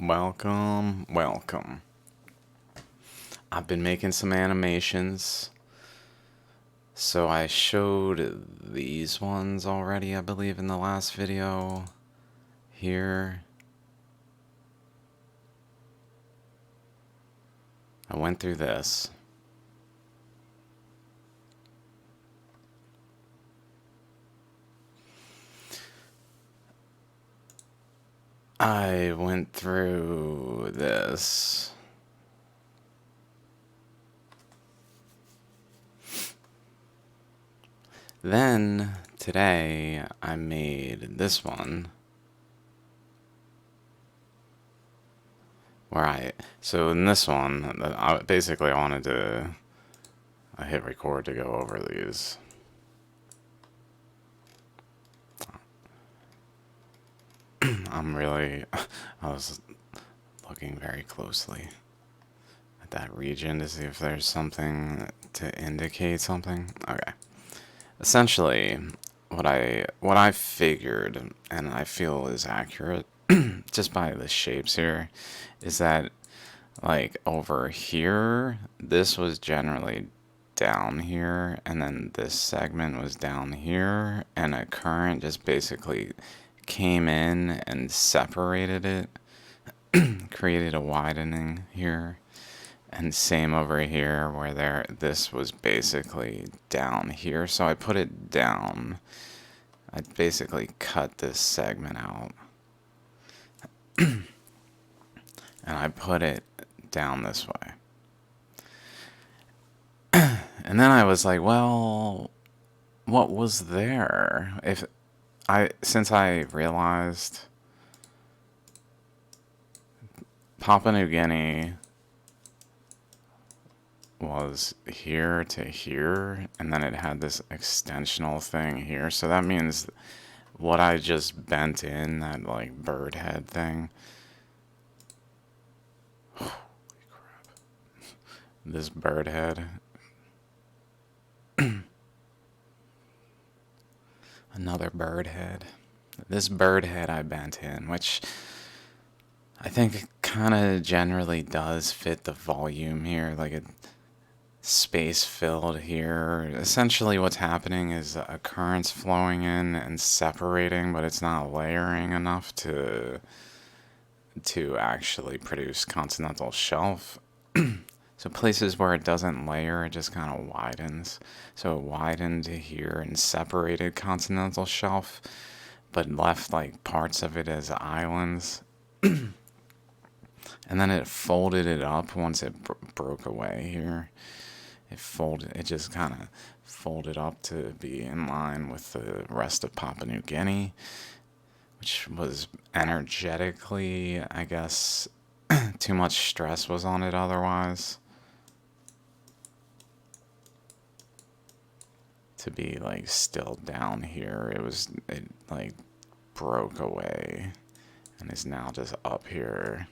Welcome, welcome. I've been making some animations. So I showed these ones already, I believe, in the last video. Here. I went through this. I went through this. Then, today, I made this one. So in this one, basically I wanted to, I hit record to go over these. I was looking very closely at that region to see if there's something to indicate something. Okay. Essentially, what I figured, and I feel is accurate, just by the shapes here, is that like over here, this was generally down here, and then this segment was down here, and a current just basically came in and separated it, created a widening here. And same over here where this was basically down here. So I put it down. I basically cut this segment out. And I put it down this way. And then I was like, well, what was there? Since I realized Papua New Guinea was here to here, and then it had this extensional thing here. So that means what I just bent in, that like bird head thing. Holy crap. This bird head. Another bird head. This bird head I bent in, which I think kind of generally does fit the volume here, like a space filled here. Essentially what's happening is a current's flowing in and separating, but it's not layering enough to actually produce continental shelf. So places where it doesn't layer, it just kind of widens. So it widened here and separated continental shelf, but left like parts of it as islands. And then it folded it up once it broke away here. It just kind of folded up to be in line with the rest of Papua New Guinea, which was energetically, I guess, too much stress was on it otherwise. To be like still down here, it like broke away and is now just up here.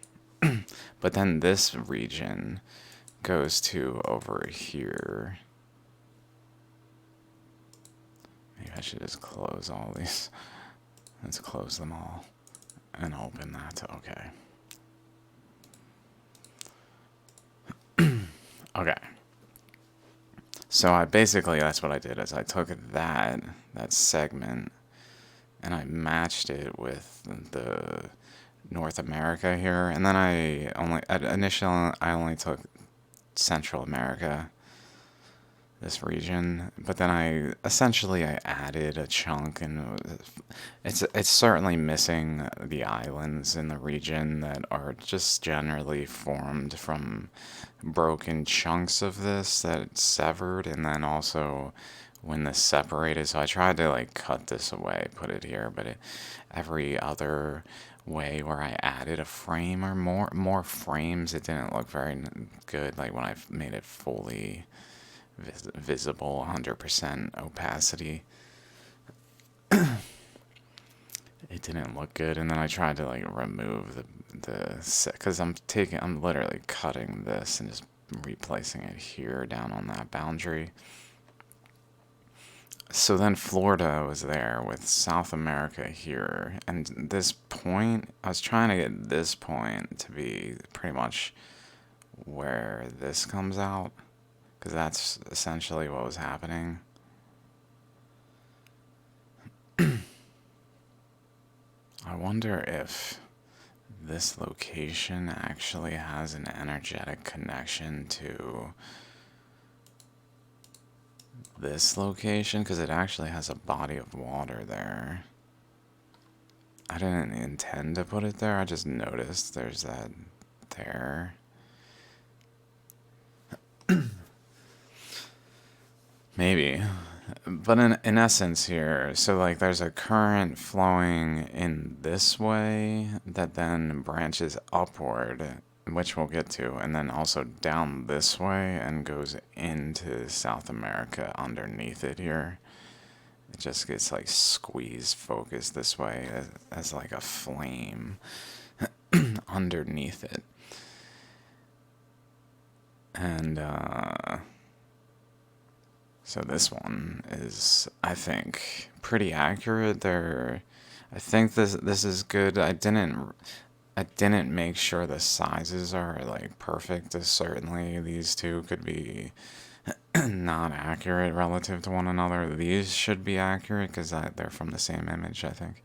But then this region goes to over here. Maybe I should just close all these. Let's close them all and open that. Okay. Okay. So that's what I did, is I took that segment and I matched it with the North America here, and then initially I only took Central America, this region, but then I added a chunk, and it's certainly missing the islands in the region that are just generally formed from broken chunks of this that severed, and then also when this separated. So I tried to like cut this away, put it here, but every other way where I added a frame or more frames, it didn't look very good. Like when I made it fully visible, 100% opacity, it didn't look good. And then I tried to like remove because I'm literally cutting this and just replacing it here down on that boundary. So then Florida was there with South America here. And this point, I was trying to get this point to be pretty much where this comes out. Because that's essentially what was happening. I wonder if this location actually has an energetic connection to this location, because it actually has a body of water there. I didn't intend to put it there, I just noticed there's that there. Maybe. But in essence here, so like there's a current flowing in this way that then branches upward, which we'll get to, and then also down this way and goes into South America underneath it here. It just gets like squeezed focused this way as like a flame underneath it. And so this one is, I think, pretty accurate. I think this is good. I didn't make sure the sizes are like perfect. Certainly, these two could be not accurate relative to one another. These should be accurate because they're from the same image, I think,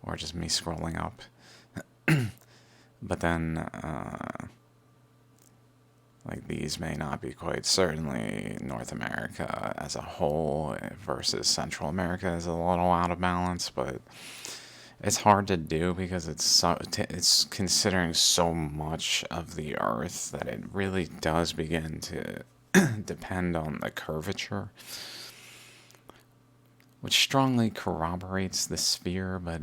or just me scrolling up. But then, like these may not be quite. Certainly, North America as a whole versus Central America is a little out of balance, but it's hard to do because it's considering so much of the Earth that it really does begin to depend on the curvature, which strongly corroborates the sphere, but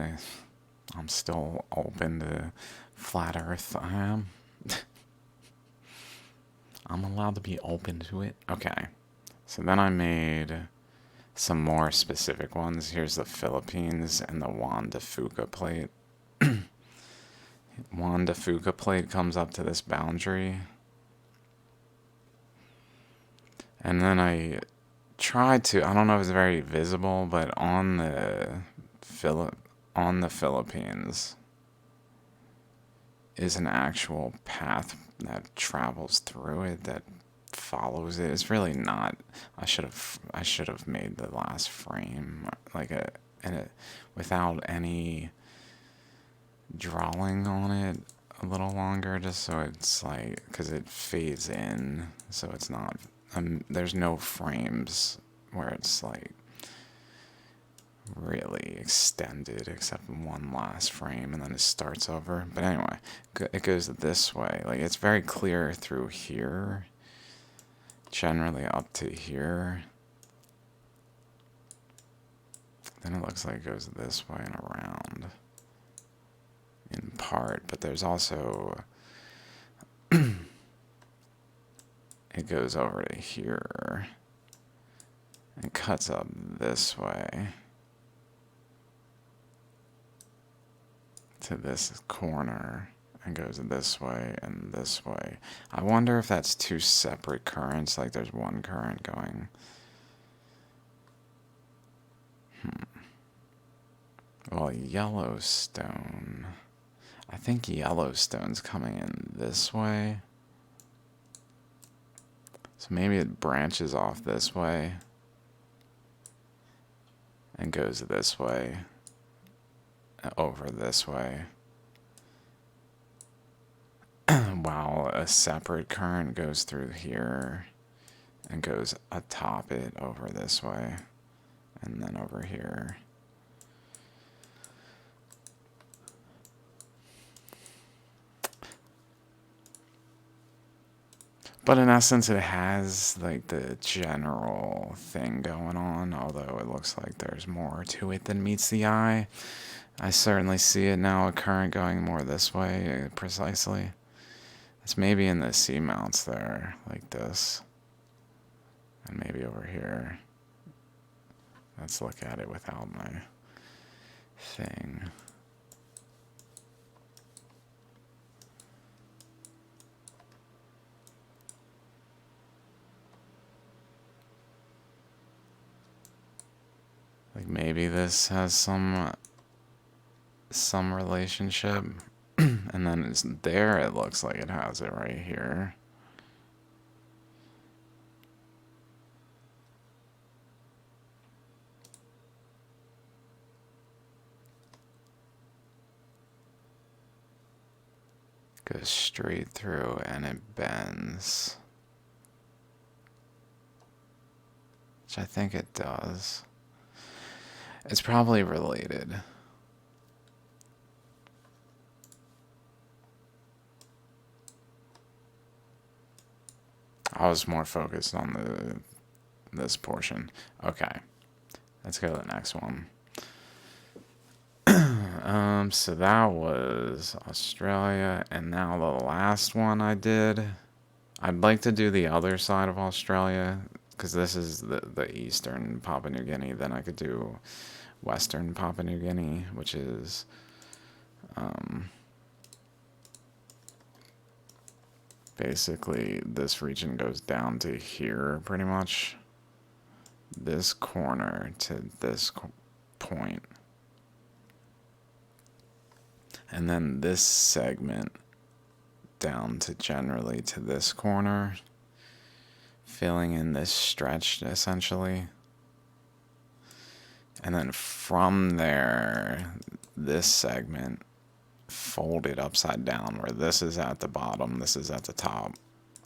I'm still open to flat Earth. I am. I'm allowed to be open to it. Okay. So then I made some more specific ones. Here's the Philippines and the Juan de Fuca plate. Juan de Fuca plate comes up to this boundary. And then I tried to, I don't know if it's very visible, but on the Philippines is an actual path that travels through it, that follows it. It's really not. I should have made the last frame like without any drawing on it a little longer, just so it's like, because it fades in, so it's not. There's no frames where it's like really extended except one last frame and then it starts over. But anyway, it goes this way. Like it's very clear through here, generally up to here. Then it looks like it goes this way and around in part, but there's also it goes over to here and cuts up this way to this corner and goes this way and this way. I wonder if that's two separate currents, like there's one current going. Well, Yellowstone. I think Yellowstone's coming in this way. So maybe it branches off this way and goes this way, over this way, while a separate current goes through here and goes atop it over this way and then over here. But in essence, it has like the general thing going on, although it looks like there's more to it than meets the eye. I certainly see it now, a current going more this way, precisely. It's maybe in the seamounts there, like this. And maybe over here. Let's look at it without my thing. this has some relationship. And then it's there, it looks like it has it right here. Goes straight through and it bends. Which I think it does. It's probably related. I was more focused on this portion. Okay, let's go to the next one. So that was Australia, and now the last one I did. I'd like to do the other side of Australia, because this is the eastern Papua New Guinea. Then I could do western Papua New Guinea, which is basically this region goes down to here, pretty much. This corner to this point. And then this segment down to generally to this corner, filling in this stretch essentially. And then from there, this segment folded upside down, where this is at the bottom, this is at the top,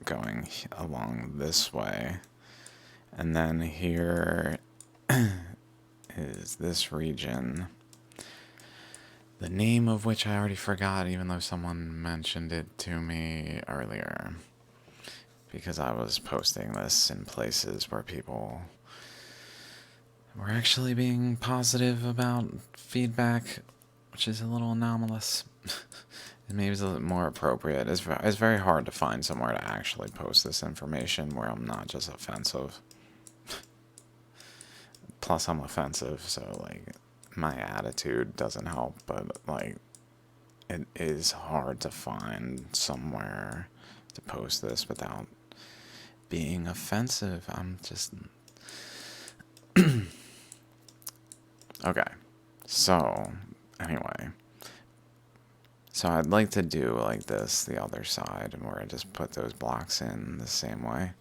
going along this way. And then here is this region, the name of which I already forgot, even though someone mentioned it to me earlier, because I was posting this in places where people were actually being positive about feedback, which is a little anomalous. And maybe it's a little more appropriate. It's very hard to find somewhere to actually post this information where I'm not just offensive. Plus, I'm offensive, so, like, my attitude doesn't help, but, like, it is hard to find somewhere to post this without being offensive. I'm just... Okay, so, anyway. So I'd like to do like this, the other side, where I just put those blocks in the same way.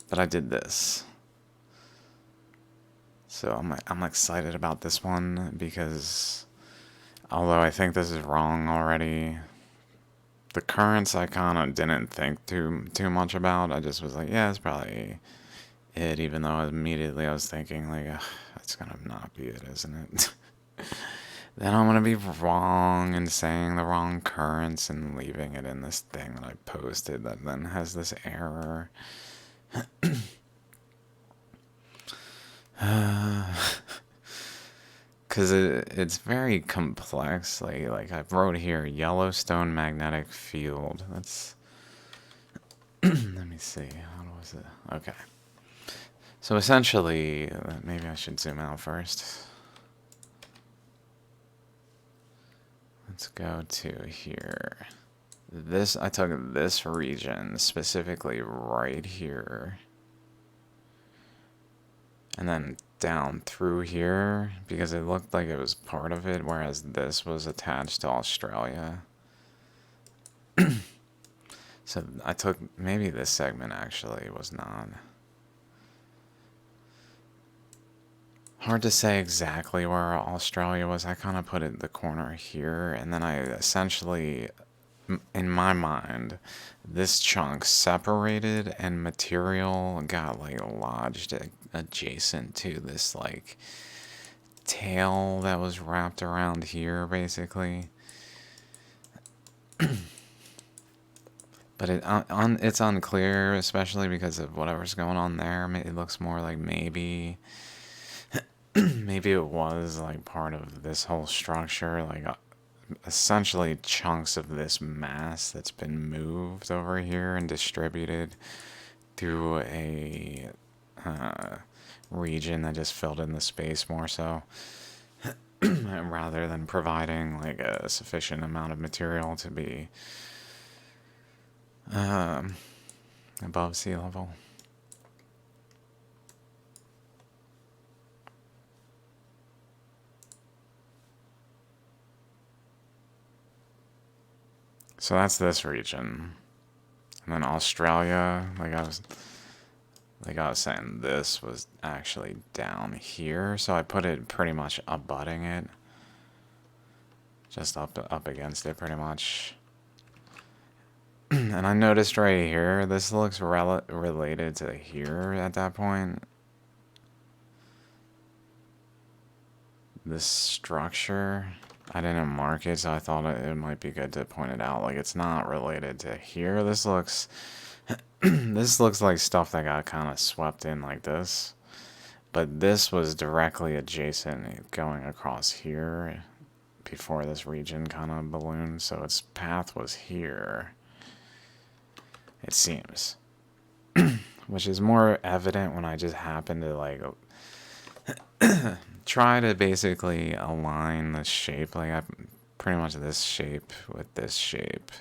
But I did this. So I'm excited about this one because although I think this is wrong already, the currents I kind of didn't think too much about. I just was like, yeah, it's probably it, even though immediately I was thinking like, it's gonna not be it, isn't it? Then I'm gonna be wrong and saying the wrong currents and leaving it in this thing that I posted that then has this error. Because it's very complex. Like I wrote here, Yellowstone magnetic field. That's... Let me see. How was it? Okay. So essentially, maybe I should zoom out first. Let's go to here. I took this region, specifically right here. And then down through here, because it looked like it was part of it, whereas this was attached to Australia. So I took, maybe this segment actually was not. Hard to say exactly where Australia was. I kind of put it in the corner here, and then I essentially, in my mind, this chunk separated and material got like lodged adjacent to this like tail that was wrapped around here basically. But it's unclear, especially because of whatever's going on there. It looks more like maybe maybe it was like part of this whole structure, like essentially chunks of this mass that's been moved over here and distributed through a region that just filled in the space more so, rather than providing like a sufficient amount of material to be above sea level. So that's this region. And then Australia, like I was saying, this was actually down here, so I put it pretty much abutting it. Just up against it pretty much. And I noticed right here, this looks related to here at that point. This structure, I didn't mark it, so I thought it might be good to point it out. Like, it's not related to here. This looks, this looks like stuff that got kind of swept in like this. But this was directly adjacent, going across here before this region kind of ballooned. So its path was here, it seems. Which is more evident when I just happen to, like, try to basically align the shape. Like, pretty much this shape with this shape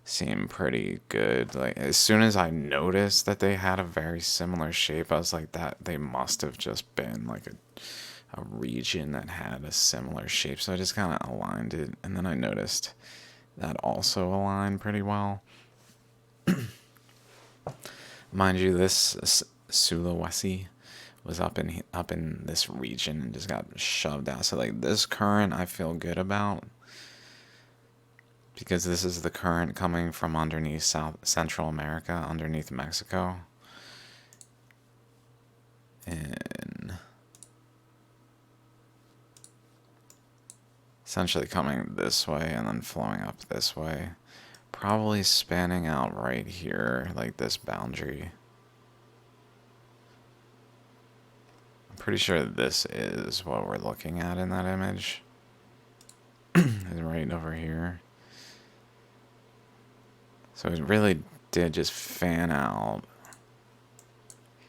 seem pretty good. Like, as soon as I noticed that they had a very similar shape, I was like, that they must have just been like a region that had a similar shape. So I just kind of aligned it, and then I noticed that also aligned pretty well. Mind you, this Sulawesi was up in this region and just got shoved out. So like this current I feel good about, because this is the current coming from underneath Central America, underneath Mexico. And essentially coming this way and then flowing up this way. Probably spanning out right here, like this boundary. I'm pretty sure this is what we're looking at in that image. Is right over here. So it really did just fan out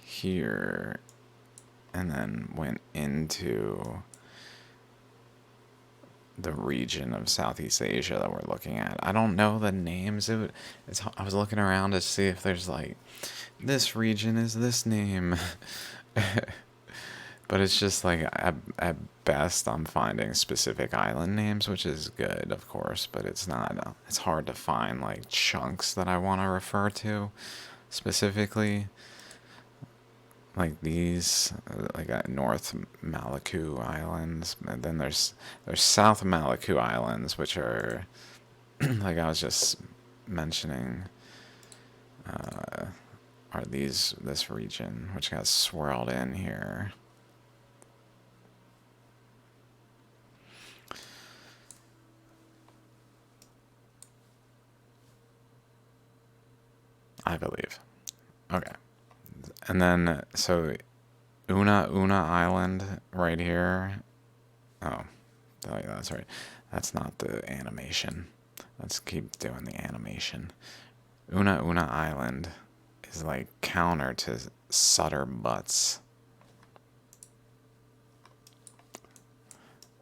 here and then went into the region of Southeast Asia that we're looking at. I don't know the names. I was looking around to see if there's like, this region is this name. But it's just like, at best, I'm finding specific island names, which is good, of course, but it's not, it's hard to find like chunks that I want to refer to specifically. Like these, like North Maluku Islands, and then there's South Maluku Islands, which are like I was just mentioning, are this region which got swirled in here. I believe. Okay. And then, so, Una Island right here. Oh, that's right. That's not the animation. Let's keep doing the animation. Una Island is like counter to Sutter Butts.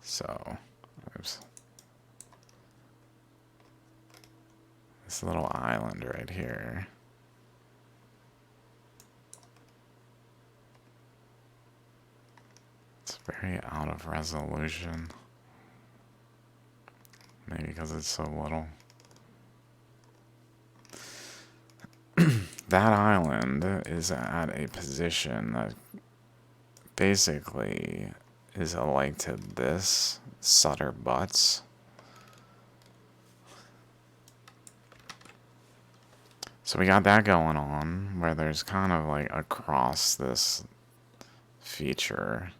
So, oops. This little island right here. Very out of resolution. Maybe because it's so little. That island is at a position that basically is alike to this Sutter Butts. So we got that going on, where there's kind of like across this feature.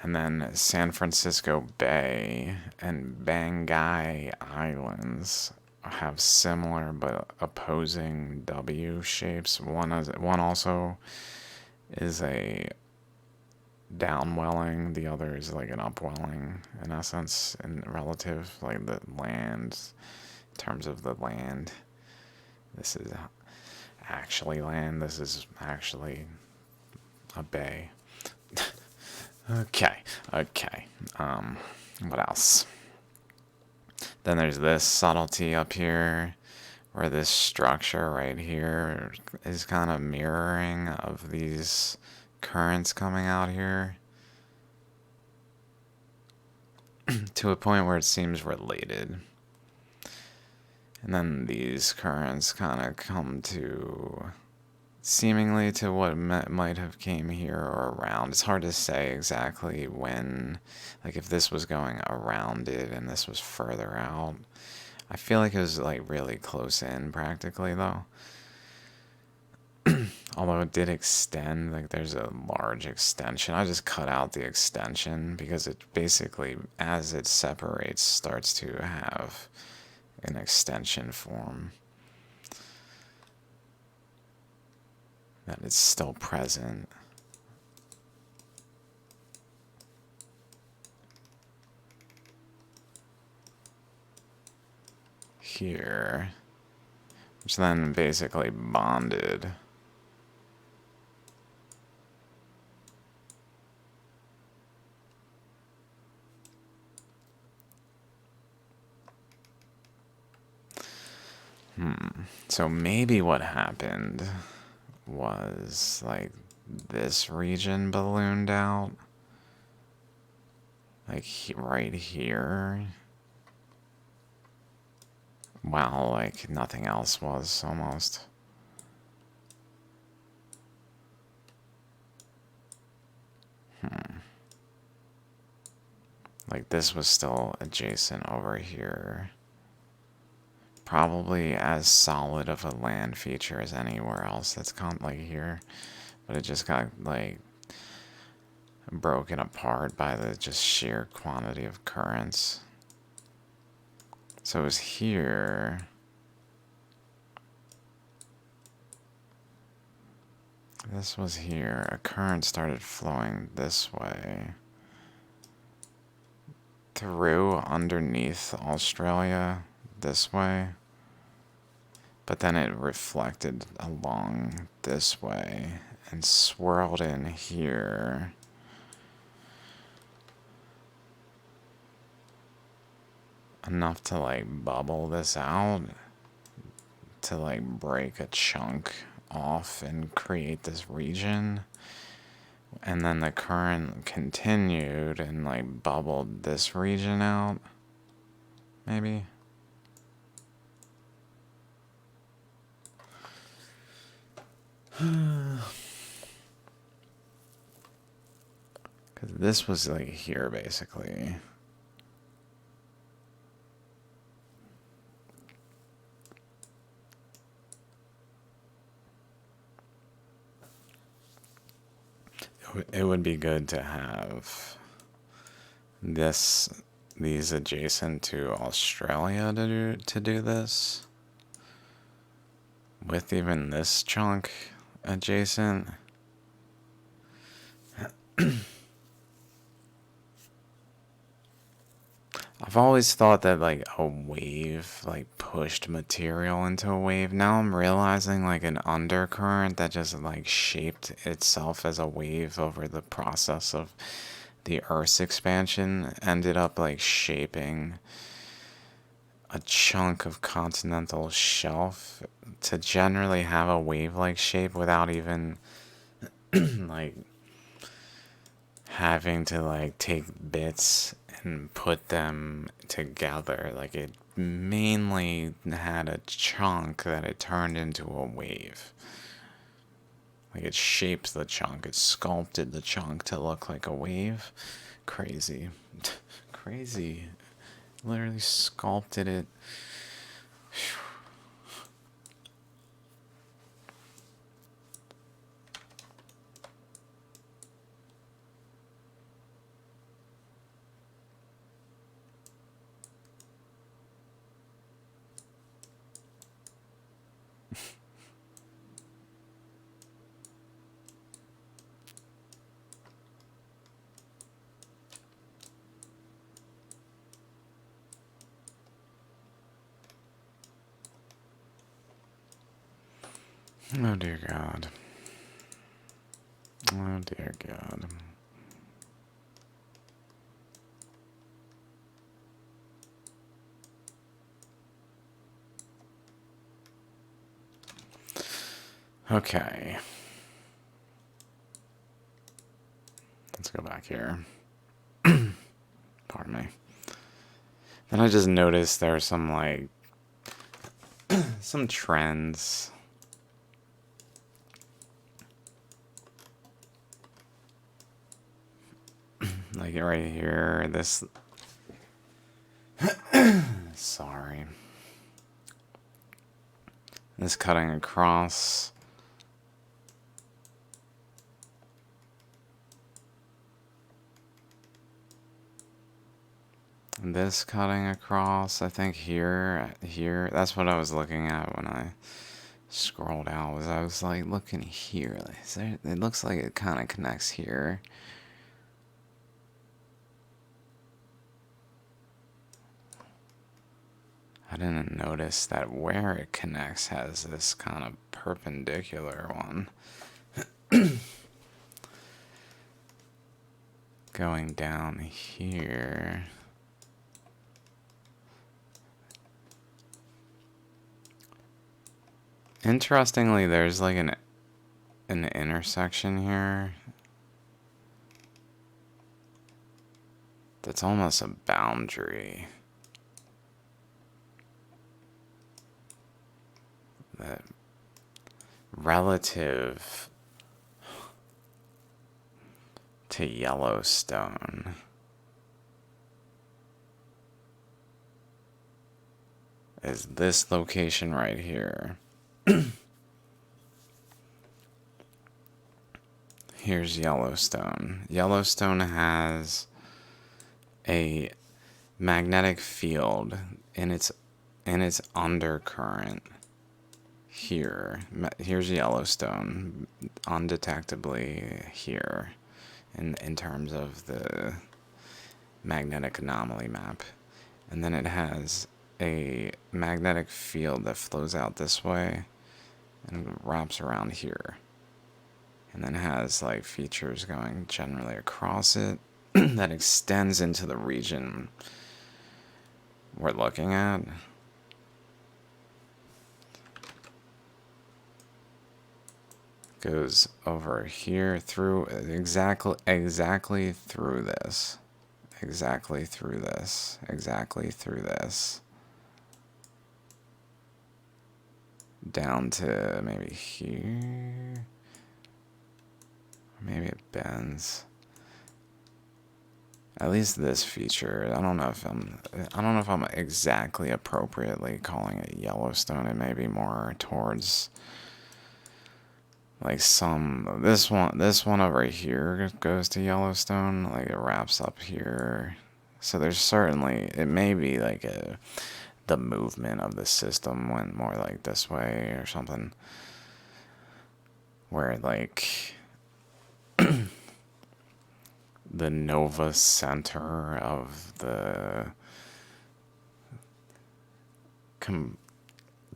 And then San Francisco Bay and Banggai Islands have similar but opposing W shapes. One also is a downwelling, the other is like an upwelling in essence, in relative, like the land, in terms of the land. This is actually land, this is actually a bay. Okay. What else? Then there's this subtlety up here, where this structure right here is kind of mirroring of these currents coming out here. to a point where it seems related. And then these currents kind of come to seemingly to what might have came here or around. It's hard to say exactly when, like if this was going around it and this was further out. I feel like it was like really close in practically though. Although it did extend, like there's a large extension. I just cut out the extension because it basically, as it separates, starts to have an extension form. That it's still present. Here. Which then basically bonded. So maybe what happened was like this region ballooned out. Like right here. Wow, like nothing else was almost. Like this was still adjacent over here. Probably as solid of a land feature as anywhere else that's like here. But it just got like broken apart by the just sheer quantity of currents. So it was here. This was here. A current started flowing this way. Through underneath Australia this way. But then it reflected along this way and swirled in here. Enough to like bubble this out. To like break a chunk off and create this region. And then the current continued and like bubbled this region out. Maybe. Because this was like here basically. It would be good to have these adjacent to Australia to do this. With even this chunk adjacent. I've always thought that like a wave like pushed material into a wave. Now I'm realizing like an undercurrent that just like shaped itself as a wave over the process of the Earth's expansion ended up like shaping a chunk of continental shelf to generally have a wave-like shape without even like having to like take bits and put them together. Like it mainly had a chunk that it turned into a wave. Like it shaped the chunk, it sculpted the chunk to look like a wave. Crazy. Crazy. Literally sculpted it. Oh dear God. Oh dear God. Okay. Let's go back here. Pardon me. Then I just noticed there are some, like, some trends. Like right here, this... Sorry. This cutting across. This cutting across, I think here, that's what I was looking at when I scrolled out, was I was like looking here. It looks like it kind of connects here. I didn't notice that where it connects has this kind of perpendicular one. Going down here. Interestingly, there's like an intersection here that's almost a boundary. That relative to Yellowstone is this location right here. Here's Yellowstone. Yellowstone has a magnetic field in its undercurrent. Here's Yellowstone, undetectably here, in terms of the magnetic anomaly map. And then it has a magnetic field that flows out this way and wraps around here. And then has like features going generally across it that extends into the region we're looking at. Goes over here through exactly through this. Exactly through this. Exactly through this. Down to maybe here. Maybe it bends. At least this feature. I don't know if I'm exactly appropriately calling it Yellowstone. It may be more towards like this one over here goes to Yellowstone, like it wraps up here. So there's certainly, it may be like the movement of the system went more like this way or something, where like the nova center of the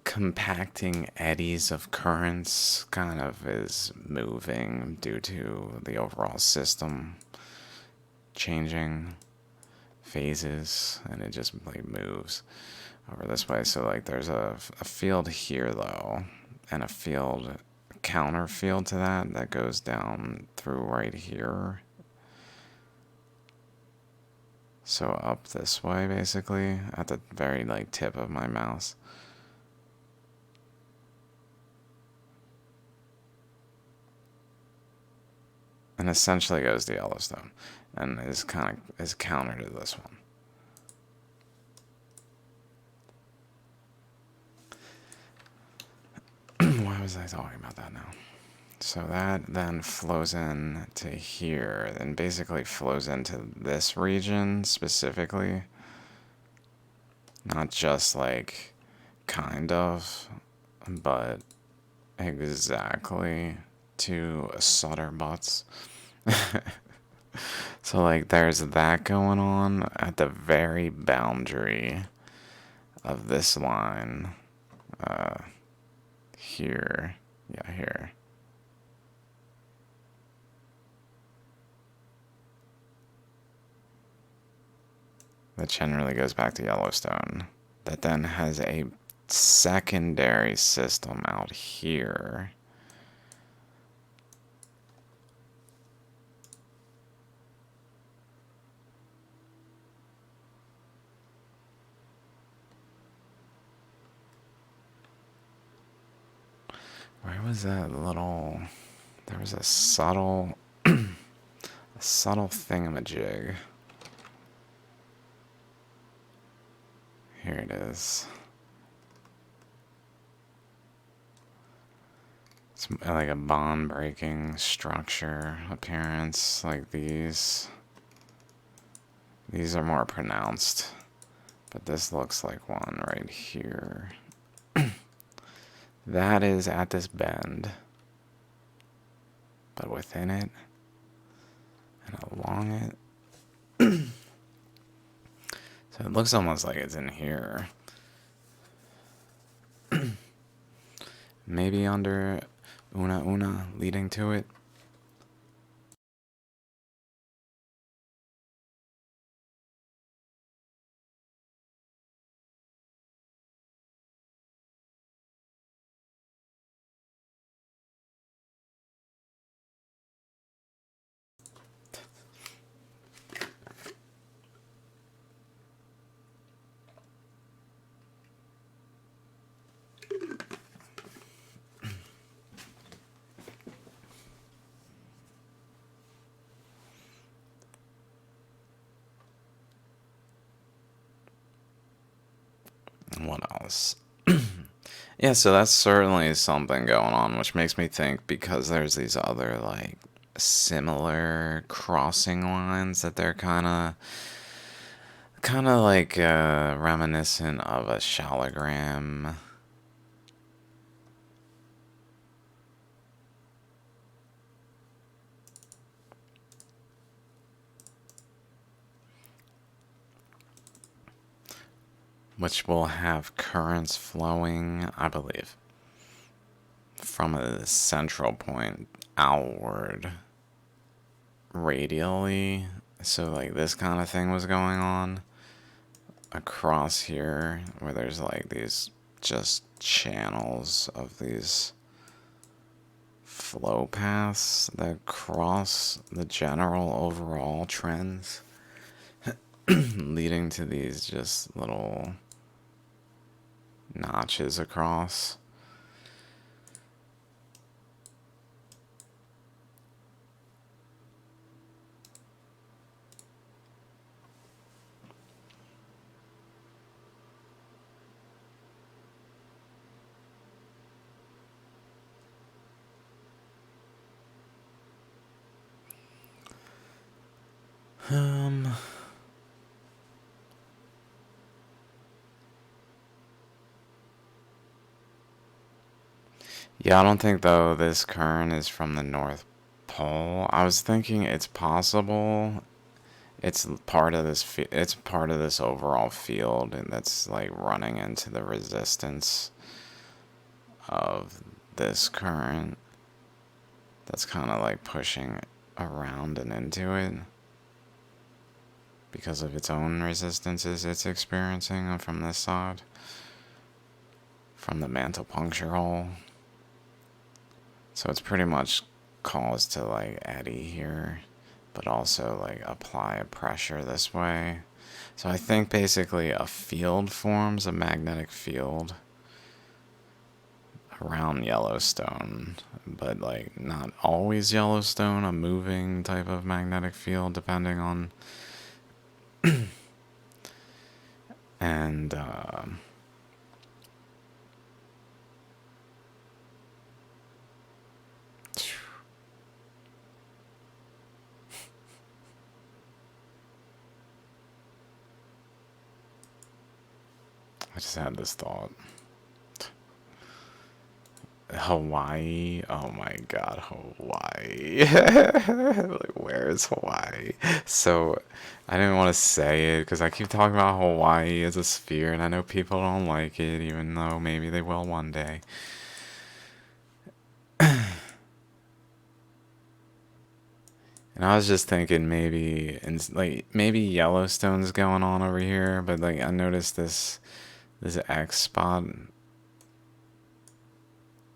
compacting eddies of currents kind of is moving due to the overall system changing phases, and it just like moves over this way. So like there's a field here though, and a counter field to that goes down through right here. So up this way, basically, at the very like tip of my mouse. And essentially goes to Yellowstone, and is counter to this one. Why was I talking about that now? So that then flows in to here, and basically flows into this region specifically. Not just like kind of, but exactly to Sutter Butts. So like there's that going on at the very boundary of this line. Here. Yeah, here. That generally goes back to Yellowstone. That then has a secondary system out here. was that little... There was a subtle... a subtle thingamajig. Here it is. It's like a bond-breaking structure appearance, like these. These are more pronounced, but this looks like one right here. That is at this bend, but within it and along it. So it looks almost like it's in here. Maybe under Una leading to it. What else? Yeah, so that's certainly something going on, which makes me think, because there's these other, like, similar crossing lines, that they're kind of like reminiscent of a shallogram. Which will have currents flowing, I believe, from a central point outward radially. So like this kind of thing was going on across here, where there's like these just channels of these flow paths that cross the general overall trends, leading to these just little notches across. Yeah, I don't think though this current is from the North Pole. I was thinking it's possible it's part of this it's part of this overall field, and that's like running into the resistance of this current. That's kind of like pushing around and into it because of its own resistances it's experiencing from this side, from the mantle puncture hole. So it's pretty much caused to like eddy here, but also like apply a pressure this way. So I think basically a field forms, a magnetic field around Yellowstone, but like not always Yellowstone, a moving type of magnetic field depending on and I just had this thought. Hawaii, oh my god, Hawaii. Like, where is Hawaii? So, I didn't want to say it because I keep talking about Hawaii as a sphere, and I know people don't like it, even though maybe they will one day. And I was just thinking maybe, like, maybe Yellowstone's going on over here, but like I noticed this X spot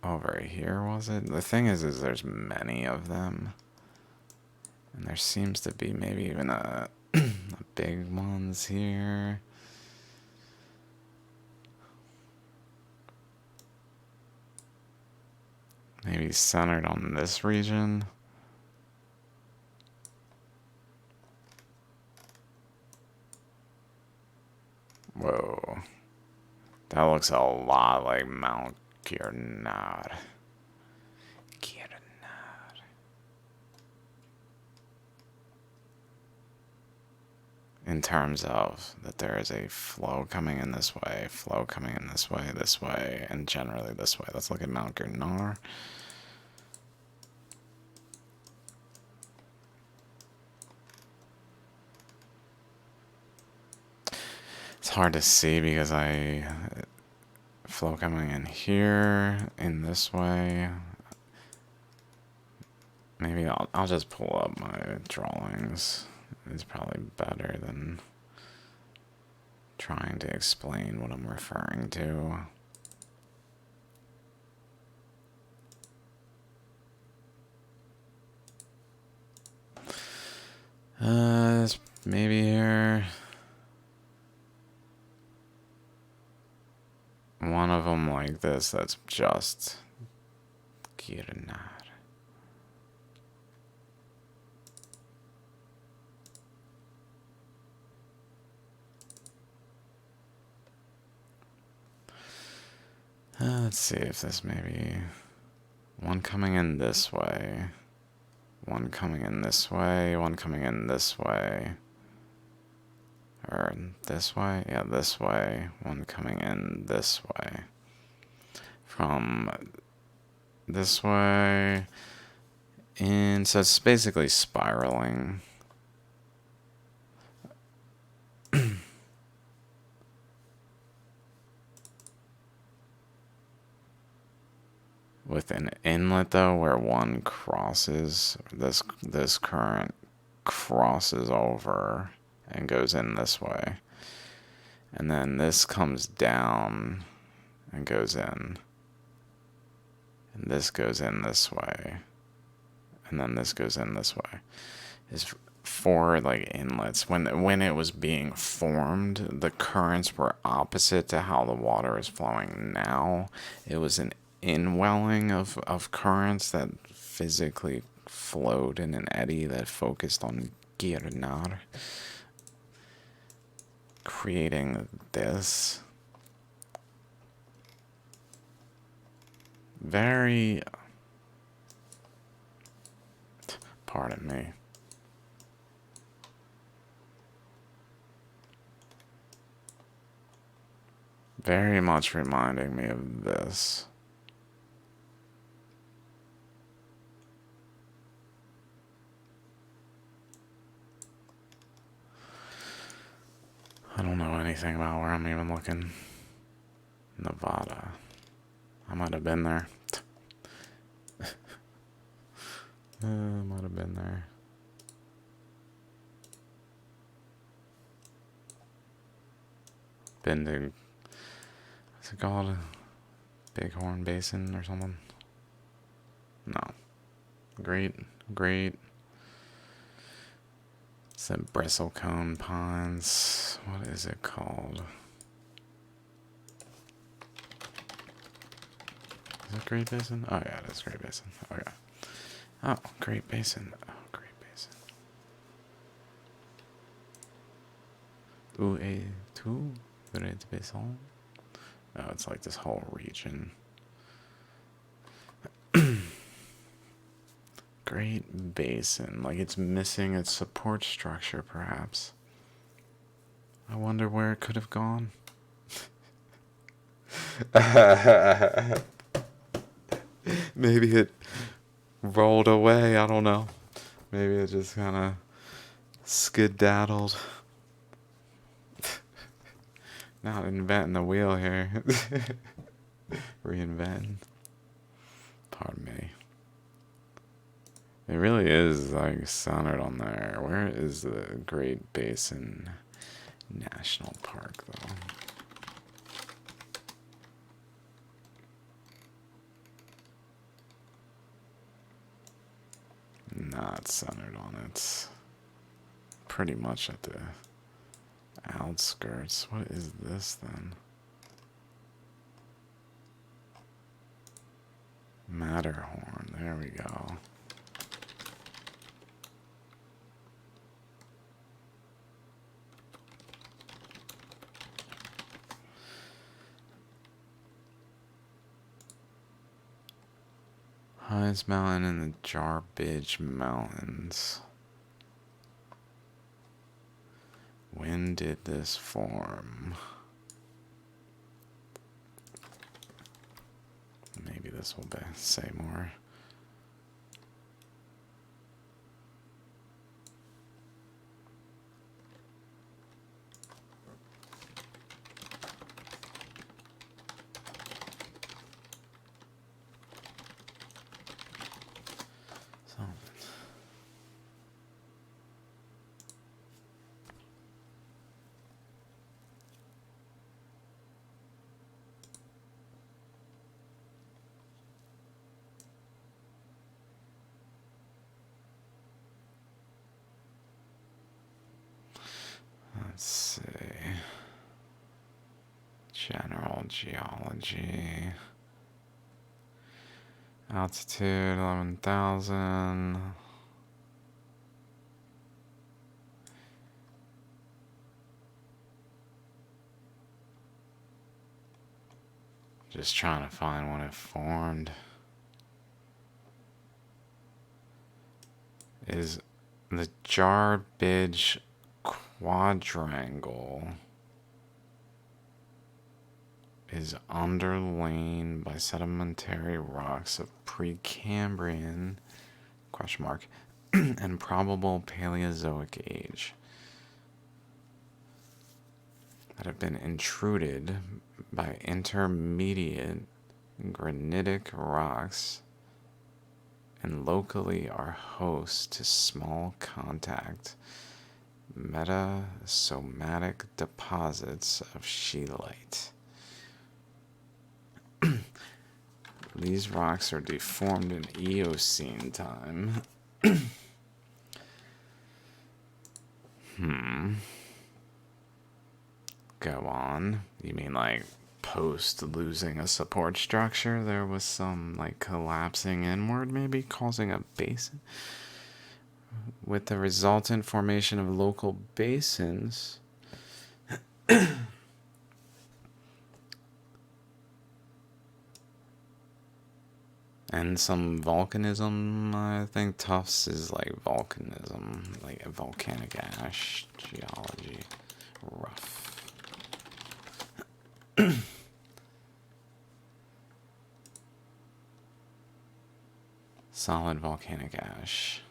over here, was it? The thing is there's many of them. And there seems to be maybe even a big ones here. maybe centered on this region. Whoa. That looks a lot like Mount Girnar. In terms of that there is a flow coming in this way, flow coming in this way, and generally this way. Let's look at Mount Girnar. It's hard to see because flow coming in here, in this way. Maybe I'll just pull up my drawings. It's probably better than trying to explain what I'm referring to. Maybe here. One of them like this, that's just Girnar. Let's see if this maybe one coming in this way, one coming in this way, one coming in this way, or this way, yeah, this way, one coming in this way, from this way, and so it's basically spiraling. With an inlet though, where one crosses, this current crosses over and goes in this way, and then this comes down and goes in, and this goes in this way, and then this goes in this way. Is four like inlets. When it was being formed, the currents were opposite to how the water is flowing now. It was an inwelling of currents that physically flowed in an eddy that focused on Girnar, creating this very, pardon me, very much reminding me of this. I don't know anything about where I'm even looking. Nevada. I might have been there. I might have been there. Been to, what's it called? Bighorn Basin or something? No. Great. It's the Bristlecone Ponds. What is it called? Is it Great Basin? Oh yeah, it is Great Basin. Okay. Oh, Great Basin. Oh, Great Basin. Où es-tu, Great Basin? Oh, it's like this whole region. Great Basin. Like it's missing its support structure, perhaps. I wonder where it could have gone. Maybe it rolled away. I don't know. Maybe it just kind of skedaddled. Not inventing the wheel here. Reinventing. Pardon me. It really is like centered on there. Where is the Great Basin National Park though? Not centered on it. Pretty much at the outskirts. What is this then? Matterhorn, there we go. Highest mountain in the Jarbidge Mountains. When did this form? Maybe this will say more. Let's see. General geology. Altitude 11,000. Just trying to find when it formed. Is the Jarbidge Quadrangle is underlain by sedimentary rocks of Precambrian and probable Paleozoic age that have been intruded by intermediate granitic rocks and locally are host to small contact metasomatic deposits of scheelite. These rocks are deformed in Eocene time. Go on. You mean like post losing a support structure? There was some like collapsing inward, maybe causing a basin? With the resultant formation of local basins. And some volcanism. I think Tufts is like volcanism, like a volcanic ash geology. Rough. Solid volcanic ash.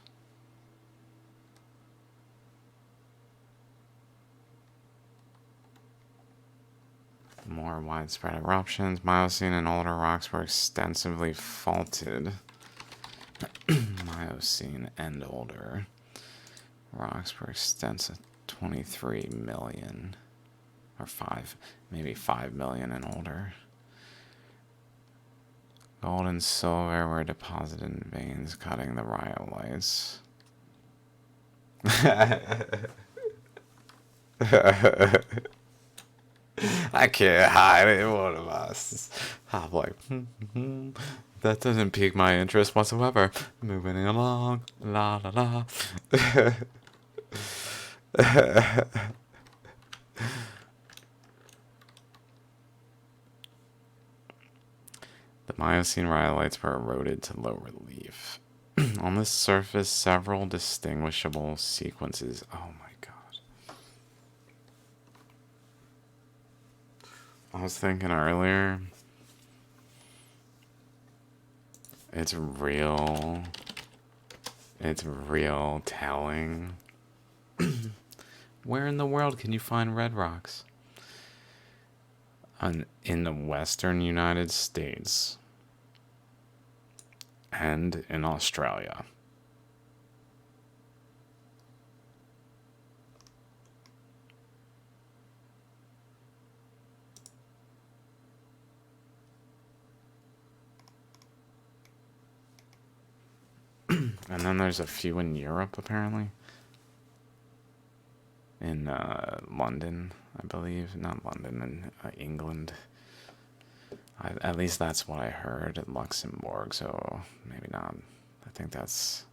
More widespread eruptions. Miocene and older rocks were extensively faulted. Miocene and older rocks were extensive. 23 million. Or 5. Maybe 5 million and older. Gold and silver were deposited in veins cutting the rhyolites. I can't hide it. One of us. I'm like, that doesn't pique my interest whatsoever. Moving along, la la la. The Miocene rhyolites were eroded to low relief. On the surface, several distinguishable sequences. Oh my god. I was thinking earlier, it's real telling. Where in the world can you find red rocks? In the western United States and in Australia. And then there's a few in Europe, apparently. In London, I believe. Not London, in England. At least that's what I heard at Luxembourg, so maybe not. I think that's...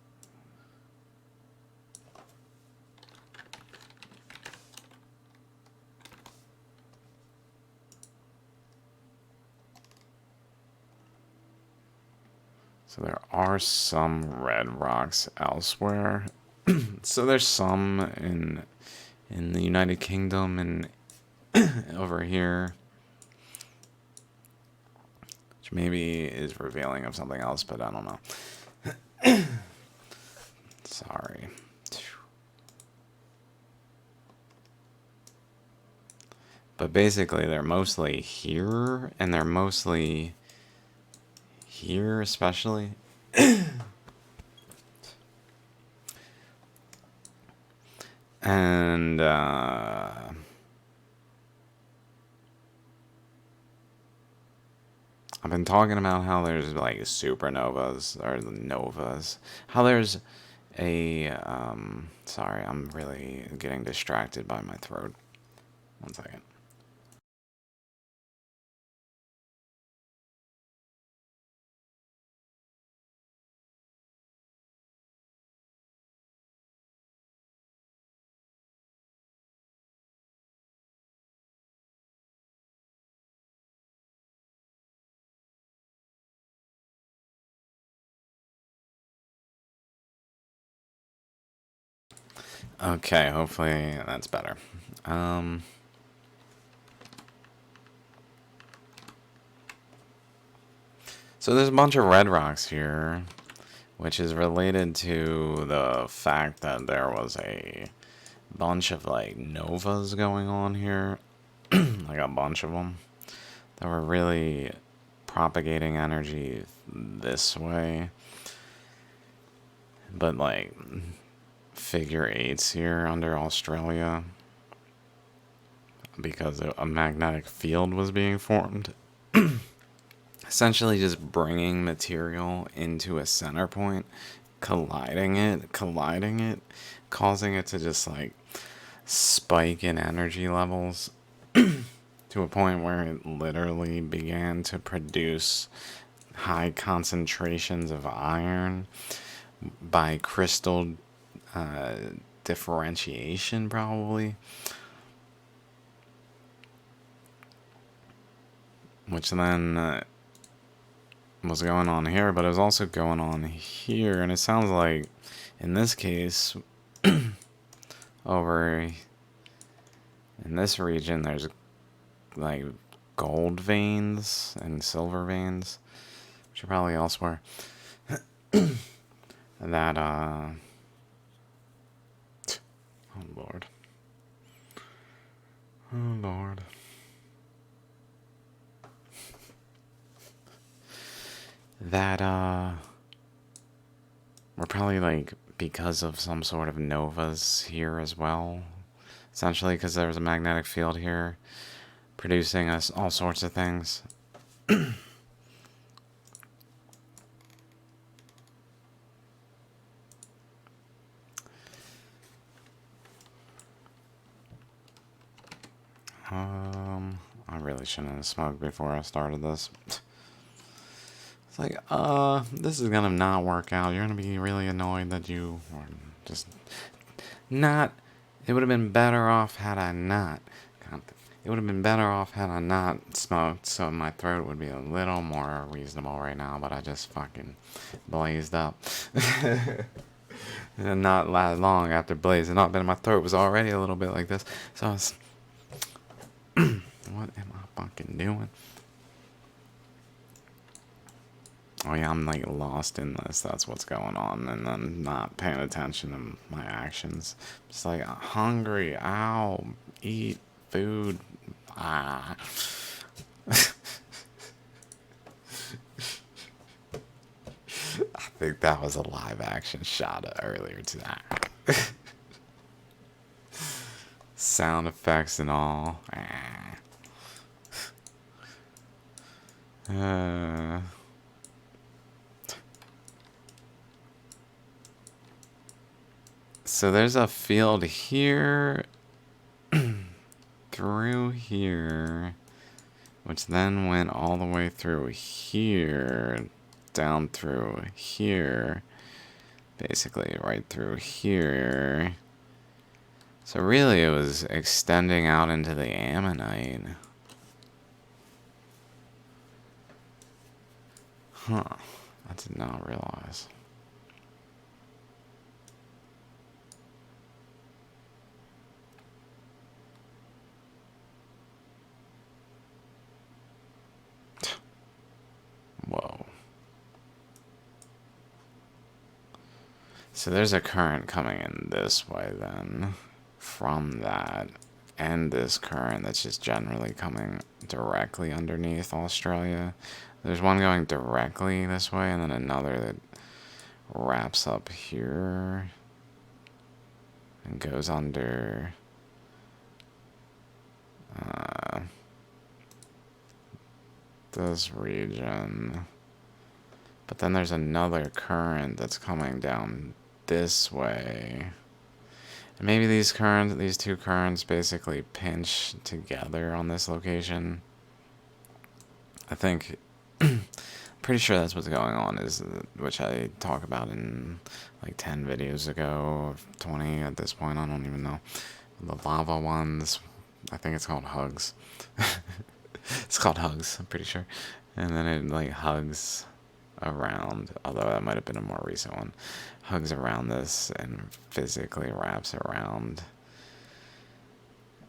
So there are some red rocks elsewhere. So there's some in the United Kingdom and over here, which maybe is revealing of something else, but I don't know. Sorry. But basically, they're mostly here, and they're mostly here, especially. And I've been talking about how there's like supernovas or the novas. How there's a sorry, I'm really getting distracted by my throat. One second. Okay, hopefully that's better. So there's a bunch of red rocks here, which is related to the fact that there was a bunch of like novas going on here, like a bunch of them that were really propagating energy this way, but like figure eights here under Australia because a magnetic field was being formed. Essentially just bringing material into a center point, colliding it, causing it to just like spike in energy levels to a point where it literally began to produce high concentrations of iron by crystal differentiation, probably. Which then was going on here, but it was also going on here, and it sounds like in this case over in this region there's like gold veins and silver veins, which are probably elsewhere. That oh lord, oh lord, that we're probably like because of some sort of novas here as well, essentially because there was a magnetic field here producing us all sorts of things. I really shouldn't have smoked before I started this. It's like, this is gonna not work out. You're gonna be really annoyed that you were just not. It would have been better off had I not. It would have been better off had I not smoked, so my throat would be a little more reasonable right now, but I just fucking blazed up. And not last long after blazing up, and my throat was already a little bit like this, so I was... What am I fucking doing? Oh yeah, I'm like lost in this, that's what's going on, and I'm not paying attention to my actions. Just like, hungry, ow, eat food, ah. I think that was a live action shot earlier tonight. Sound effects and all. So there's a field here, through here, which then went all the way through here, down through here, basically right through here. So really it was extending out into the ammonite. Huh, I did not realize. Whoa. So there's a current coming in this way then, from that, and this current that's just generally coming directly underneath Australia. There's one going directly this way, and then another that wraps up here and goes under this region. But then there's another current that's coming down this way. And maybe these two currents basically pinch together on this location. I think, pretty sure that's what's going on, which I talk about in like 10 videos ago, 20 at this point, I don't even know. The lava ones, I think it's called Hugs. It's called Hugs, I'm pretty sure. And then it like hugs around, although that might have been a more recent one, hugs around this and physically wraps around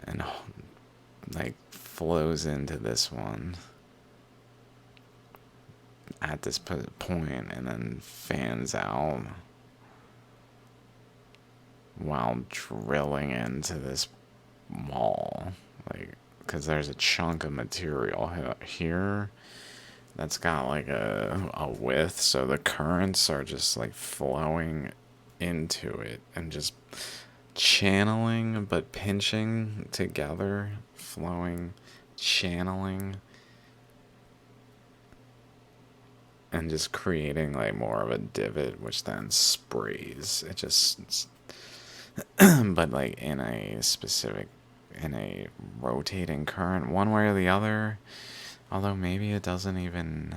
and like flows into this one at this point and then fans out while drilling into this wall, like, because there's a chunk of material here that's got like a width, so the currents are just like flowing into it and just channeling but pinching together, flowing, channeling, and just creating like more of a divot, which then sprays. It just but like in a rotating current one way or the other. Although maybe it doesn't even,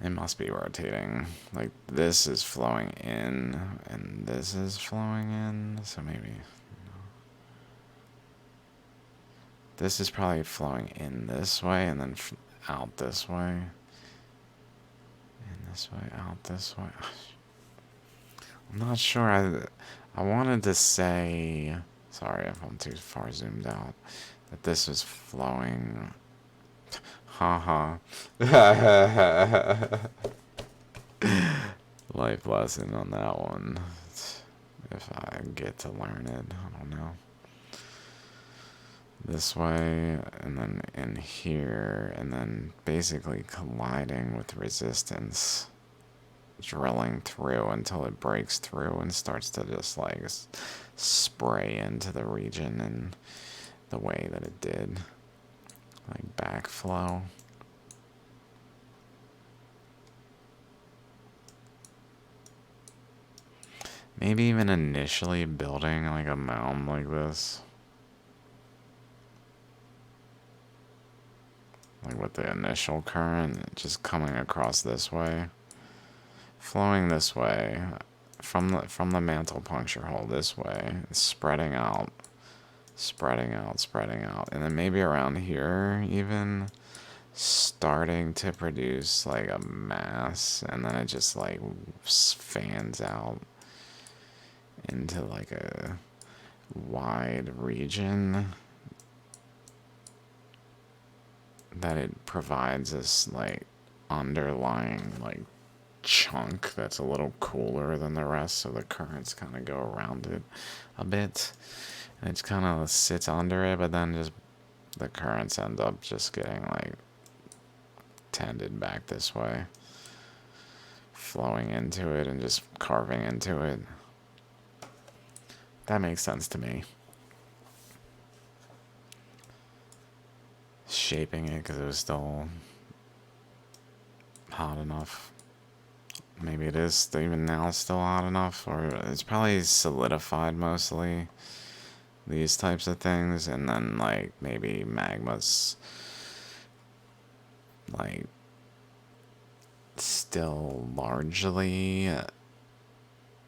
it must be rotating. Like this is flowing in and this is flowing in, so maybe this is probably flowing in this way and then out this way. In this way, out this way. I'm not sure. I wanted to say, sorry if I'm too far zoomed out, that this was flowing. Haha. Life lesson on that one. If I get to learn it, I don't know. This way, and then in here, and then basically colliding with resistance, drilling through until it breaks through and starts to just like spray into the region in the way that it did. Like backflow. Maybe even initially building like a mound like this. Like with the initial current just coming across this way. Flowing this way. From the mantle puncture hole this way. Spreading out. Spreading out, spreading out. And then maybe around here even starting to produce like a mass, and then it just like fans out into like a wide region that it provides this like underlying like chunk that's a little cooler than the rest, so the currents kind of go around it a bit. And it kind of sits under it, but then just the currents end up just getting like tended back this way, flowing into it and just carving into it. That makes sense to me. Shaping it because it was still hot enough. Maybe it is even now still hot enough, or it's probably solidified mostly. These types of things, and then like maybe magma's like still largely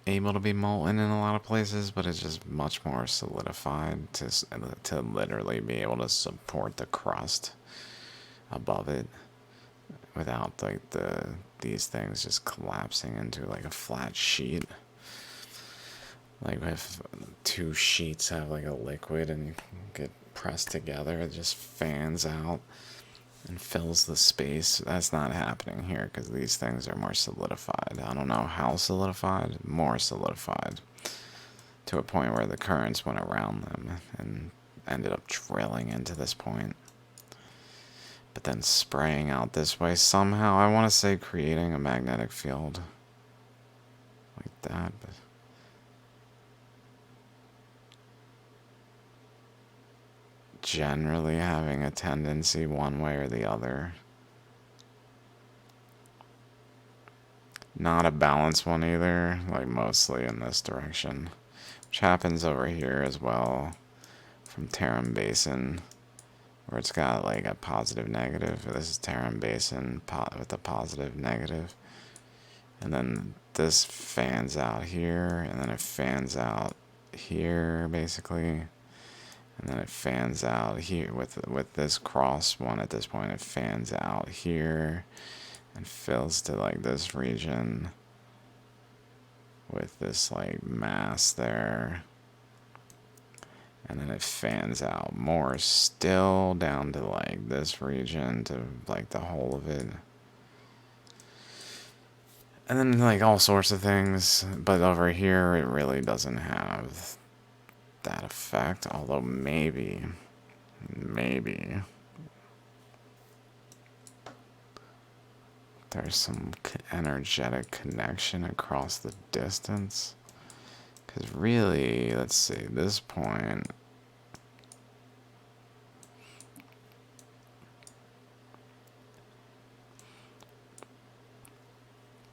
able to be molten in a lot of places, but it's just much more solidified to literally be able to support the crust above it without like these things just collapsing into like a flat sheet. Like if two sheets have like a liquid and you get pressed together, it just fans out and fills the space. That's not happening here because these things are more solidified. I don't know how solidified, more solidified, to a point where the currents went around them and ended up drilling into this point, but then spraying out this way somehow. I want to say creating a magnetic field like that, but generally having a tendency one way or the other. Not a balanced one either, like mostly in this direction, which happens over here as well from Tarim Basin, where it's got like a positive negative. This is Tarim Basin with a positive negative, and then this fans out here, and then it fans out here basically, and then it fans out here with this cross one. At this point, it fans out here and fills to like this region with this like mass there, and then it fans out more still down to like this region to like the whole of it, and then like all sorts of things. But over here it really doesn't have that effect, although maybe there's some energetic connection across the distance. Because really, let's see, this point,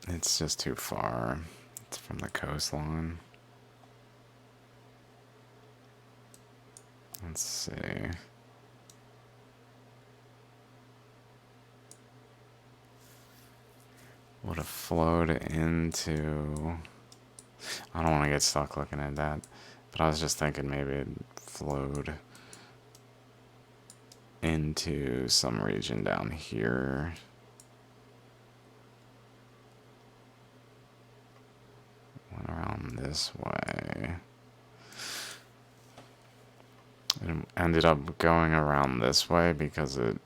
it's just too far. It's from the coastline. Let's see. Would have flowed into... I don't want to get stuck looking at that, but I was just thinking maybe it flowed into some region down here. Went around this way. It ended up going around this way because it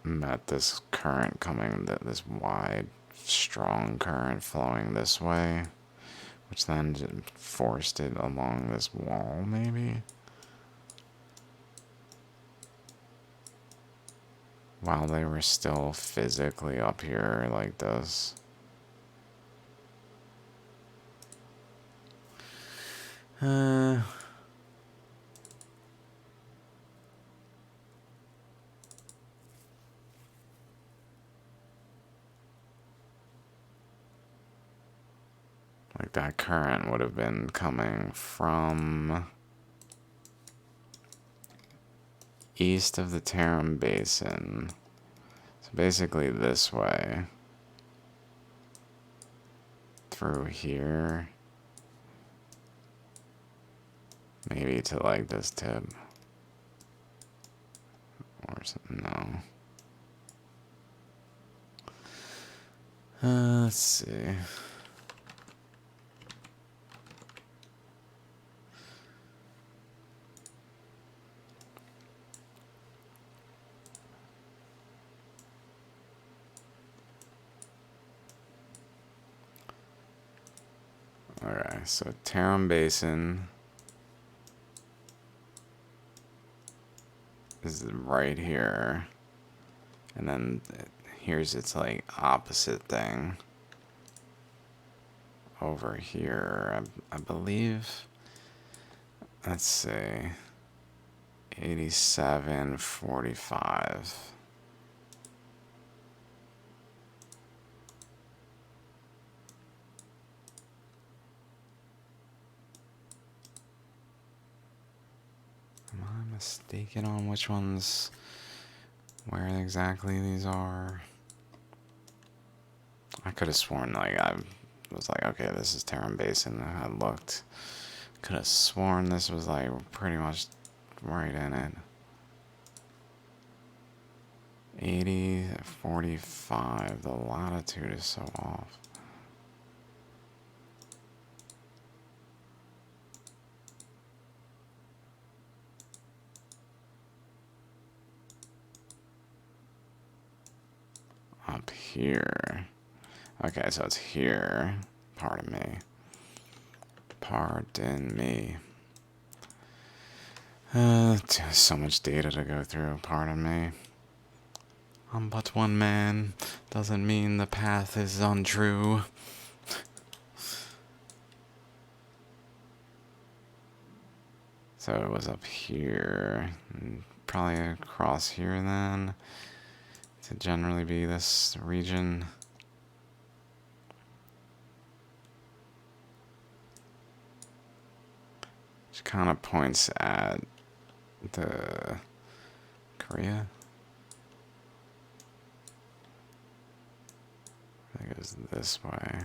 met this current coming, this wide, strong current flowing this way, which then forced it along this wall, maybe? While they were still physically up here like this. Like that current would have been coming from east of the Tarim Basin. So basically this way. Through here. Maybe to like this tip. Or something, no. Let's see. Okay, so Tarim Basin is right here, and then here's its like opposite thing over here. I believe. Let's see, 8745. Am I mistaken on which ones, where exactly these are? I could have sworn, like, I was like, okay, this is Terran Basin. I looked. Could have sworn this was, like, pretty much right in it. 80, 45. The latitude is so off. Up here. Okay, so it's here. Pardon me. Pardon me. So much data to go through. Pardon me. I'm but one man. Doesn't mean the path is untrue. So it was up here. Probably across here then. To generally be this region. Which kind of points at the Korea. I think it goes this way.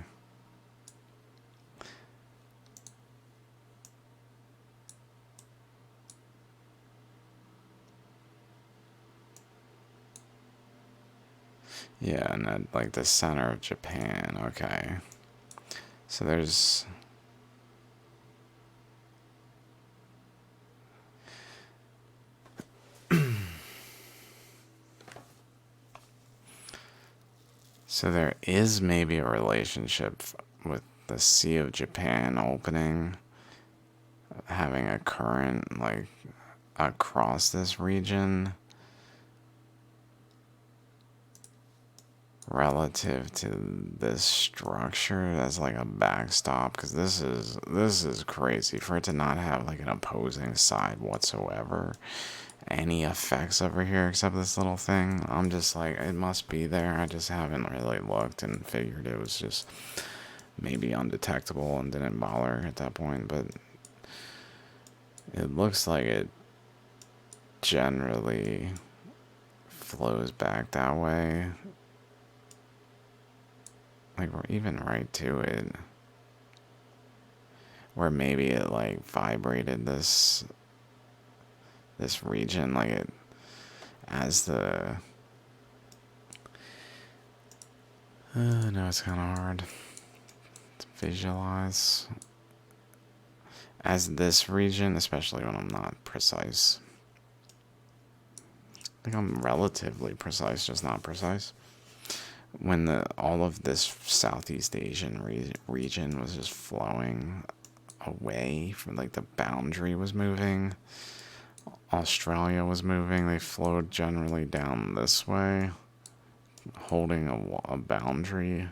Yeah, and then, like, the center of Japan. Okay. So there's... So there is maybe a relationship with the Sea of Japan opening, having a current, like, across this region relative to this structure as like a backstop, because this is crazy for it to not have like an opposing side whatsoever. Any effects over here except this little thing. I'm just like, it must be there. I just haven't really looked and figured it was just maybe undetectable and didn't bother at that point, but it looks like it generally flows back that way. Like, we're even right to it. Where maybe it like vibrated this region, like it as the no, it's kind of hard to visualize as this region, especially when I'm not precise. I think I'm relatively precise, just not precise. When all of this Southeast Asian region was just flowing away from, like, the boundary was moving. Australia was moving. They flowed generally down this way, holding a boundary.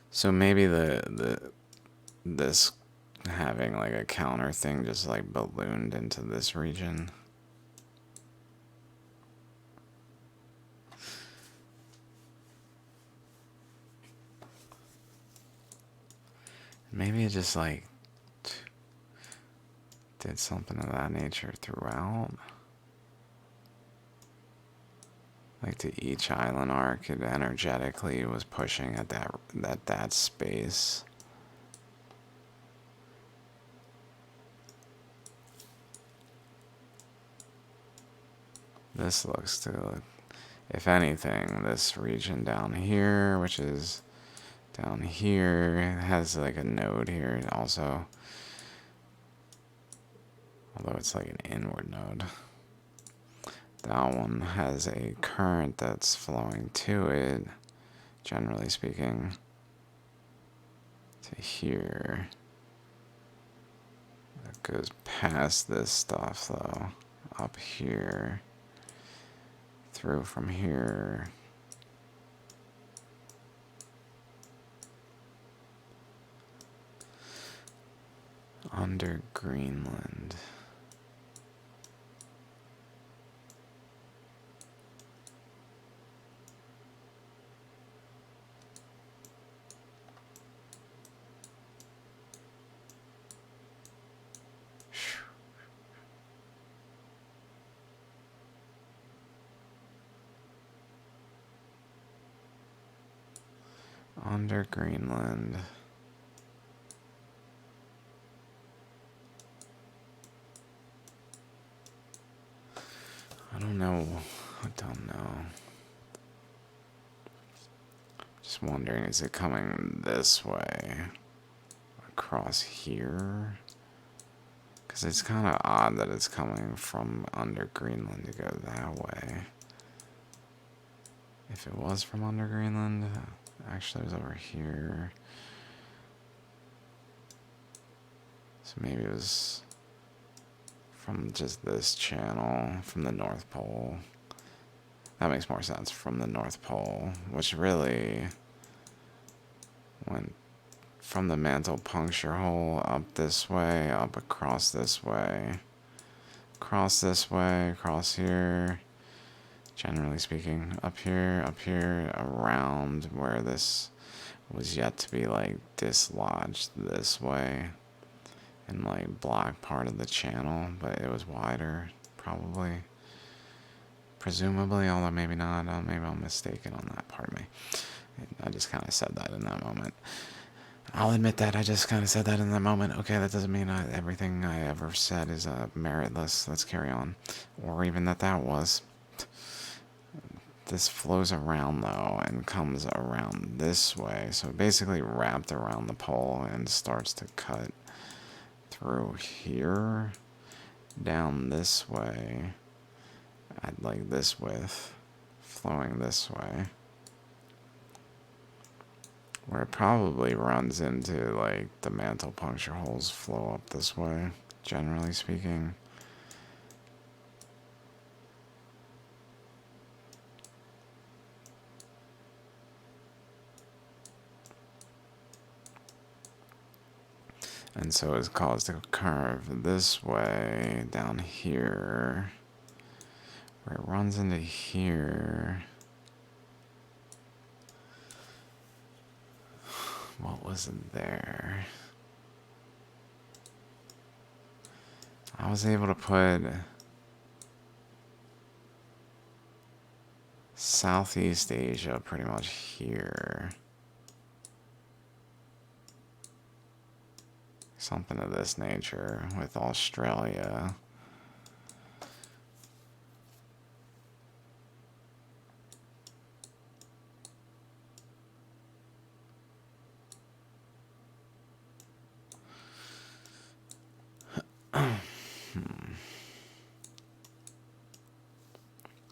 So maybe this having like a counter thing just like ballooned into this region. Maybe it just like did something of that nature throughout. Like to each island arc, it energetically was pushing at that space. This looks to, if anything, this region down here, which is down here, has like a node here also. Although it's like an inward node. That one has a current that's flowing to it, generally speaking, to here. It goes past this stuff, though, up here, through from here. Under Greenland. under Greenland. I don't know. I don't know. Just wondering, is it coming this way? Across here? Because it's kind of odd that it's coming from under Greenland to go that way. If it was from under Greenland, actually it was over here. So maybe it was from just this channel, from the North Pole. That makes more sense, from the North Pole, which really went from the mantle puncture hole up this way, up across this way, across this way, across here, generally speaking, up here, around where this was yet to be like dislodged this way, in like black part of the channel, but it was wider, probably, presumably, although maybe not, maybe I'm mistaken on that, pardon me. I just kind of said that in that moment. I'll admit that I just kind of said that in that moment. Okay, that doesn't mean everything I ever said is meritless. Let's carry on. Or even that was. This flows around, though, and comes around this way. So basically wrapped around the pole and starts to cut through here, down this way, at like this width, flowing this way. Where it probably runs into, like, the mantle puncture holes flow up this way, generally speaking. And so it's caused to curve this way, down here, where it runs into here. What was there? I was able to put Southeast Asia pretty much here. Something of this nature with Australia.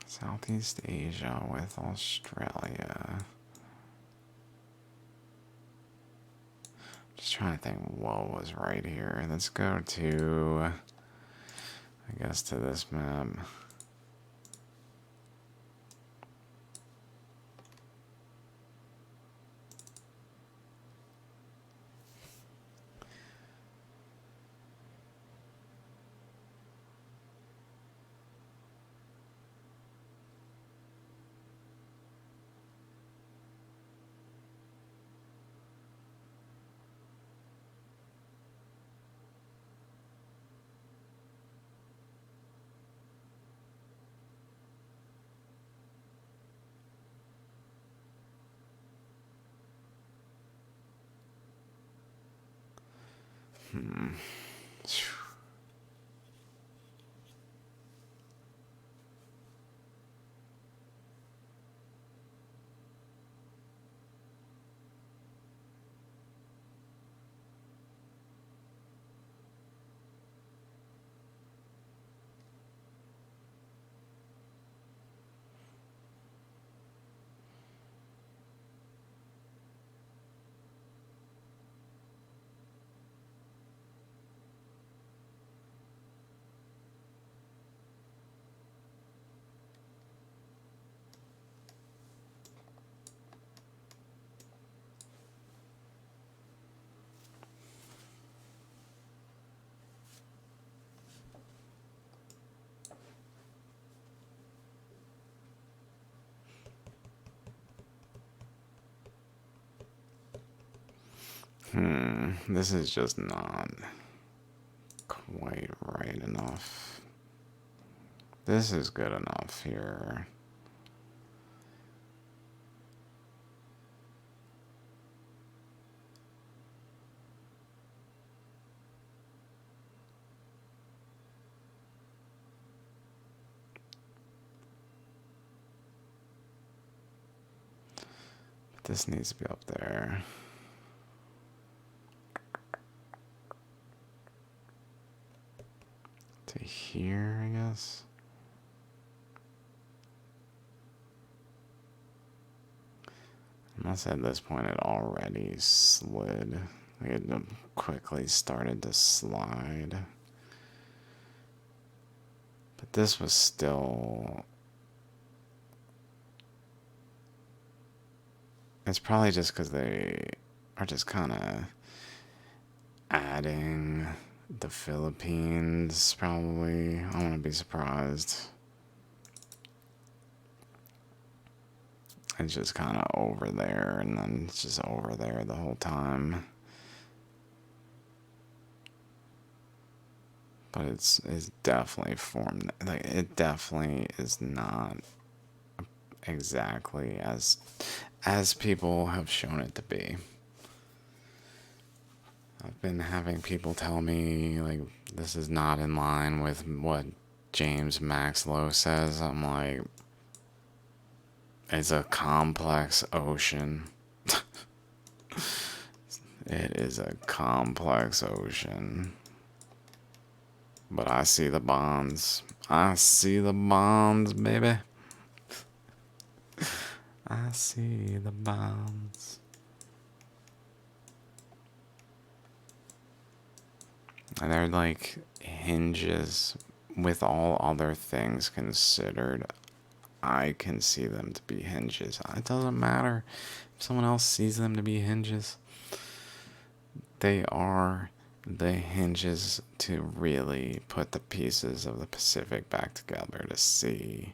Southeast Asia with Australia. Just trying to think what was right here. Let's go to, I guess, to this map. This is just not quite right enough. This is good enough here. This needs to be up there. To here, I guess. Unless at this point it already slid. It quickly started to slide. But this was still... It's probably just because they are just kind of adding the Philippines, probably. I wouldn't be surprised. It's just kind of over there, and then it's just over there the whole time. But it's definitely formed, like, it definitely is not exactly as people have shown it to be. I've been having people tell me, like, this is not in line with what James Max Lowe says. I'm like, it's a complex ocean. It is a complex ocean. But I see the bonds. I see the bonds, baby. I see the bonds. And they're like hinges with all other things considered. I can see them to be hinges. It doesn't matter if someone else sees them to be hinges. They are the hinges to really put the pieces of the Pacific back together to see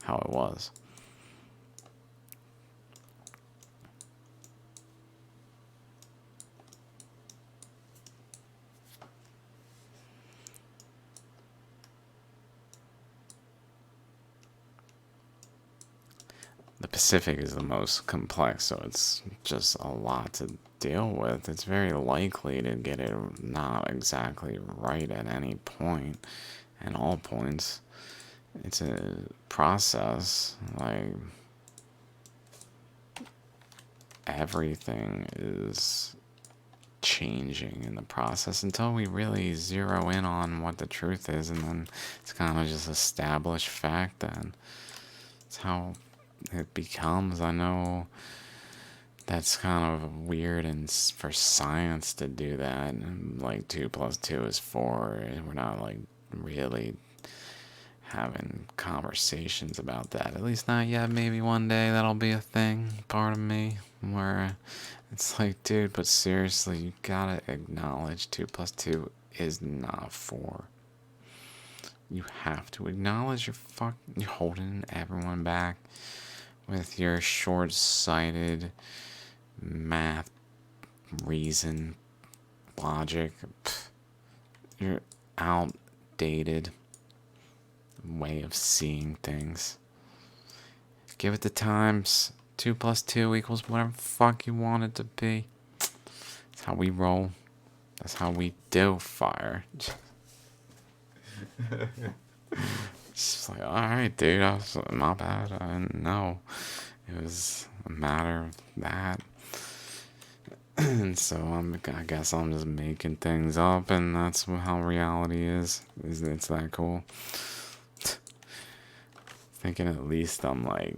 how it was. The Pacific is the most complex, so it's just a lot to deal with. It's very likely to get it not exactly right at any point, and all points. It's a process. Like, everything is changing in the process until we really zero in on what the truth is, and then it's kind of just established fact. Then it's how it becomes. I know that's kind of weird and for science to do that. Like 2 plus 2 is 4. We're not like really having conversations about that. At least not yet. Maybe one day that'll be a thing. Part of me where it's like, dude, but seriously, you gotta acknowledge 2 plus 2 is not 4. You have to acknowledge you're holding everyone back with your short-sighted math, reason, logic. Your outdated way of seeing things. Give it the times. 2 plus 2 equals whatever the fuck you want it to be. That's how we roll. That's how we do fire. It's just like, alright, dude, my bad. I didn't know. It was a matter of that. And so I guess I'm just making things up, and that's how reality is. It's that cool. Thinking at least I'm like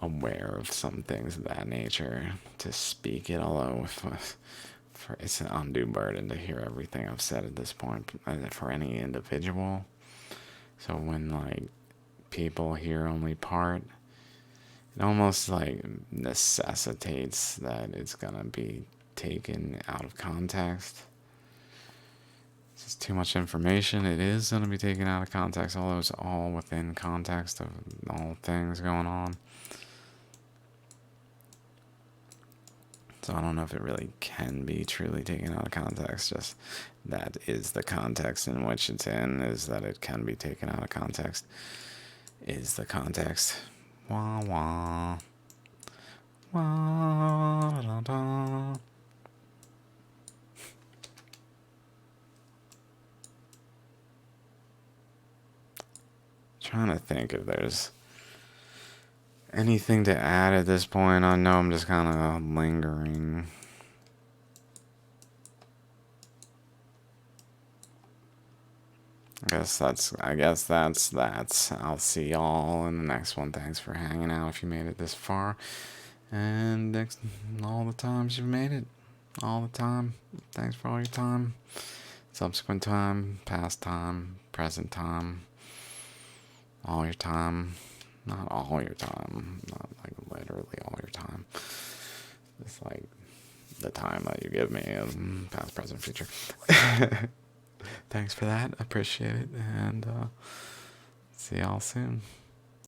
aware of some things of that nature to speak it, although it's an undue burden to hear everything I've said at this point for any individual. So when like people hear only part, it almost like necessitates that it's gonna be taken out of context. It's just too much information. It is gonna be taken out of context, although it's all within context of all things going on. So I don't know if it really can be truly taken out of context. Just that is the context in which it's in, is that it can be taken out of context. Is the context. Wah wah. Wah da da. Trying to think if there's Anything to add at this point? I know I'm just kind of lingering. I guess that's that. I'll see y'all in the next one. Thanks for hanging out if you made it this far. And next, all the times you've made it. All the time. Thanks for all your time. Subsequent time, past time, present time. All your time. Not all your time. Not like literally all your time. It's like the time that you give me, past, present, future. Thanks for that. Appreciate it. And see y'all soon.